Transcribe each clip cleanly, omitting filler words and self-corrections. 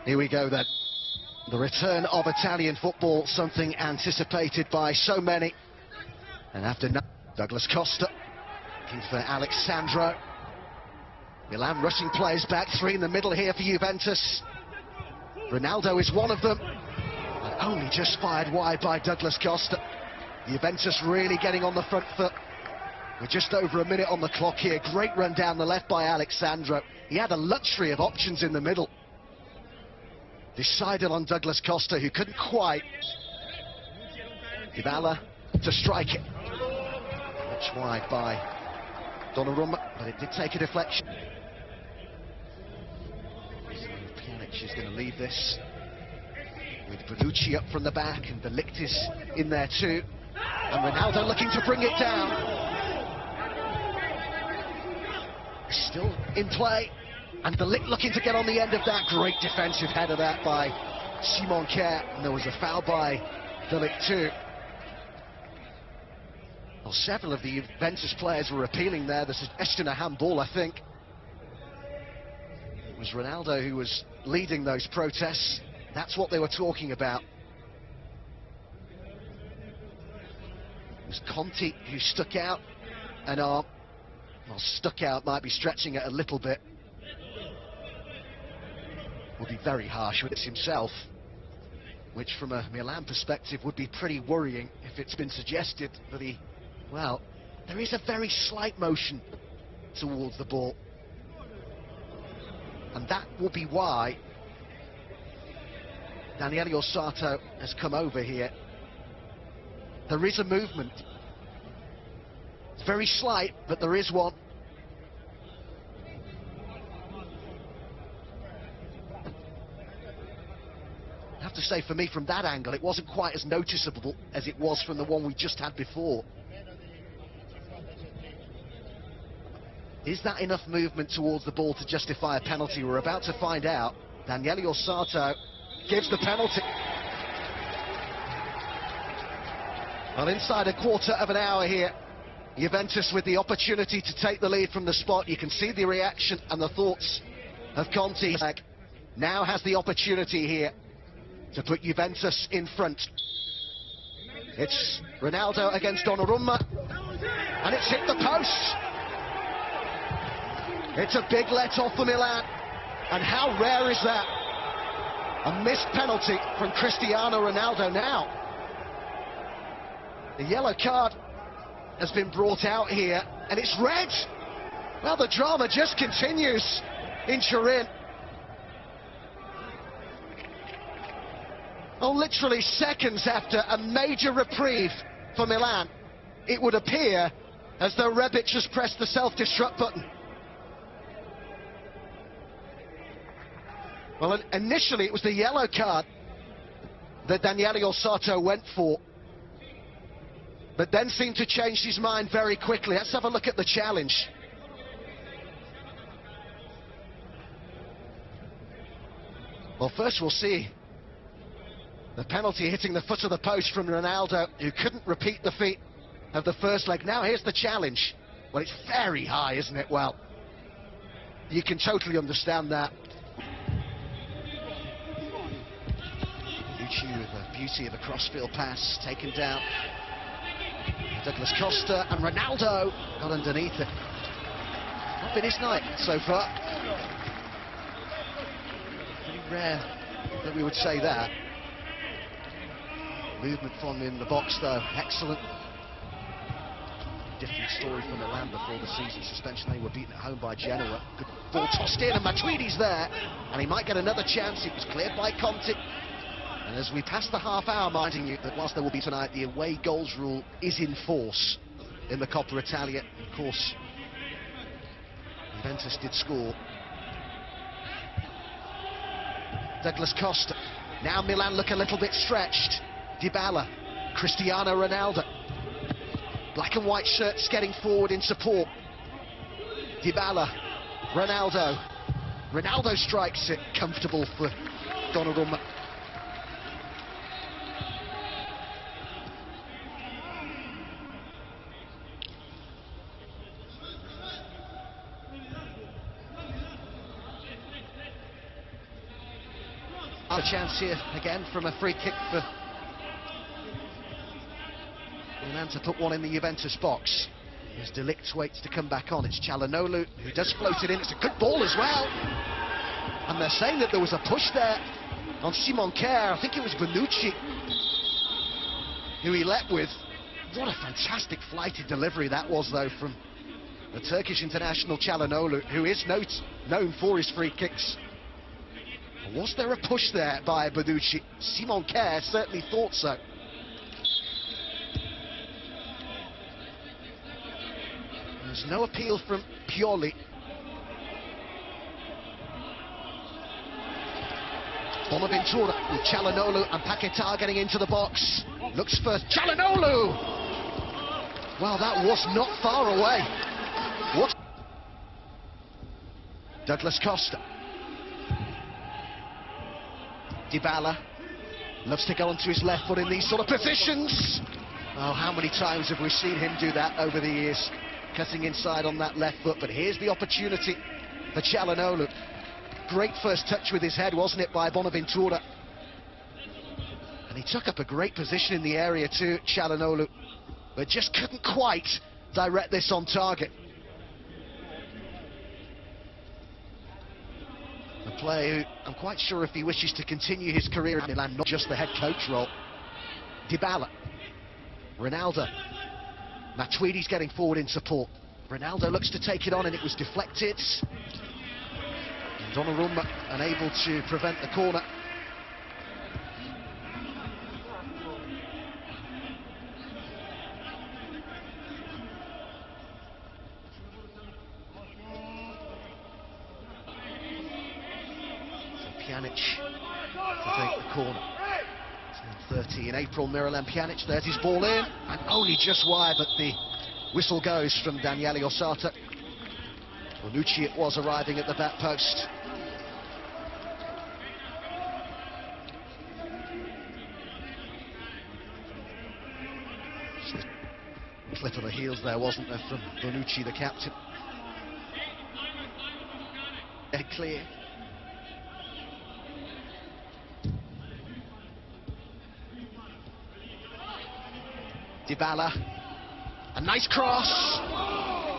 Here we go then. The return of Italian football, something anticipated by so many. And after Douglas Costa, looking for Alexandro. Milan rushing players back, three in the middle here for Juventus. Ronaldo is one of them, but only just fired wide by Douglas Costa. Juventus really getting on the front foot. We're just over a minute on the clock here. Great run down the left by Alexandro. He had a luxury of options in the middle. Decided on Douglas Costa, who couldn't quite. Dybala to strike it. Much wide by Donnarumma, but it did take a deflection. Pjanic is going to lead this with Bonucci up from the back, and De Ligt is in there too. And Ronaldo looking to bring it down. Still in play. And De Ligt looking to get on the end of that. Great defensive header that by Simon Kjær. And there was a foul by De Ligt too. Well, several of the Juventus players were appealing there. The suggestion of handball, I think. It was Ronaldo who was leading those protests. That's what they were talking about. It was Conte who stuck out an arm. Well, stuck out might be stretching it a little bit. Would be very harsh with it himself, which from a Milan perspective would be pretty worrying if it's been suggested that he, well, there is a very slight motion towards the ball, and that will be why Daniele Orsato has come over here. There is a movement. It's very slight, but there is one. I have to say, for me, from that angle, it wasn't quite as noticeable as it was from the one we just had before. Is that enough movement towards the ball to justify a penalty? We're about to find out. Daniele Orsato gives the penalty. Well, inside a quarter of an hour here, Juventus with the opportunity to take the lead from the spot. You can see the reaction and the thoughts of Conte. Now has the opportunity here to put Juventus in front. It's Ronaldo against Donnarumma, and it's hit the post. It's a big let-off for Milan, and how rare is that? A missed penalty from Cristiano Ronaldo now. The yellow card has been brought out here, and it's red. Well, the drama just continues in Turin. Oh, literally seconds after a major reprieve for Milan, it would appear as though Rebic has pressed the self-destruct button. Well, initially it was the yellow card that Daniele Orsato went for, but then seemed to change his mind very quickly. Let's have a look at the challenge. Well, first we'll see the penalty hitting the foot of the post from Ronaldo, who couldn't repeat the feat of the first leg. Now here's the challenge. Well, it's very high, isn't it? Well, you can totally understand that. Bonucci with the beauty of a crossfield pass, taken down. Douglas Costa, and Ronaldo got underneath it. Not been his night so far. Pretty rare that we would say that. Movement from in the box though, excellent. Different story from Milan before the season suspension. They were beaten at home by Genoa. Good ball tossed in, and Matuidi's there, and he might get another chance. It was cleared by Conte. And as we pass the half hour, minding you that whilst there will be tonight, the away goals rule is in force in the Coppa Italia. Of course, Juventus did score. Douglas Costa. Now Milan look a little bit stretched. Dybala, Cristiano Ronaldo. Black and white shirts getting forward in support. Dybala, Ronaldo. Ronaldo strikes it, comfortable for Donnarumma. A chance here again from a free kick for Milan to put one in the Juventus box. As De Ligt waits to come back on, it's Çalhanoğlu who does float it in. It's a good ball as well. And they're saying that there was a push there on Simon Kjær. I think it was Bonucci who he leapt with. What a fantastic flighted delivery that was, though, from the Turkish international Çalhanoğlu, who is known for his free kicks. Was there a push there by Bonucci? Simon Kjær certainly thought so. There's no appeal from Pioli. Bonaventura with Çalhanoğlu and Paquetá getting into the box. Looks for Çalhanoğlu! Wow, that was not far away. What? Douglas Costa. Dybala loves to go onto his left foot in these sort of positions. Oh, how many times have we seen him do that over the years? Cutting inside on that left foot, but here's the opportunity for Çalhanoğlu. Great first touch with his head, wasn't it, by Bonaventura? And he took up a great position in the area too, Çalhanoğlu, but just couldn't quite direct this on target. A player who I'm quite sure if he wishes to continue his career at Milan, not just the head coach role. Dybala, Ronaldo, Matuidi's getting forward in support. Ronaldo looks to take it on and it was deflected. And Donnarumma unable to prevent the corner. Pjanic to take the corner. 10:30 in April, Miralem Pjanic, there's his ball in, and only just wide, but the whistle goes from Daniele Osata. Bonucci it was arriving at the back post. Clip of the heels there, wasn't there, from Bonucci, the captain. Clear. Dybala, a nice cross,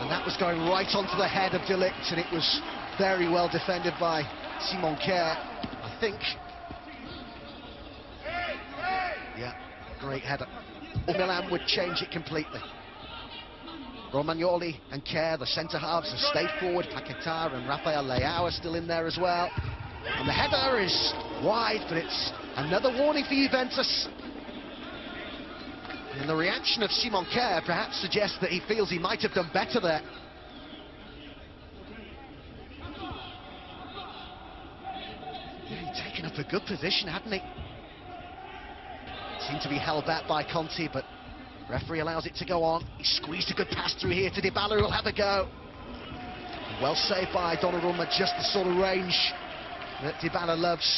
and that was going right onto the head of De Ligt, and it was very well defended by Simon Kjær, I think. Yeah, great header. Milan would change it completely. Romagnoli and Kjær, the centre-halves, have stayed forward. Paquetá and Rafael Leao are still in there as well. And the header is wide, but it's another warning for Juventus. And the reaction of Simon Kjær perhaps suggests that he feels he might have done better there. Yeah, he'd taken up a good position, hadn't he? Seemed to be held back by Conte, but referee allows it to go on. He squeezed a good pass through here to Dybala, who'll have a go. Well saved by Donnarumma, just the sort of range that Dybala loves.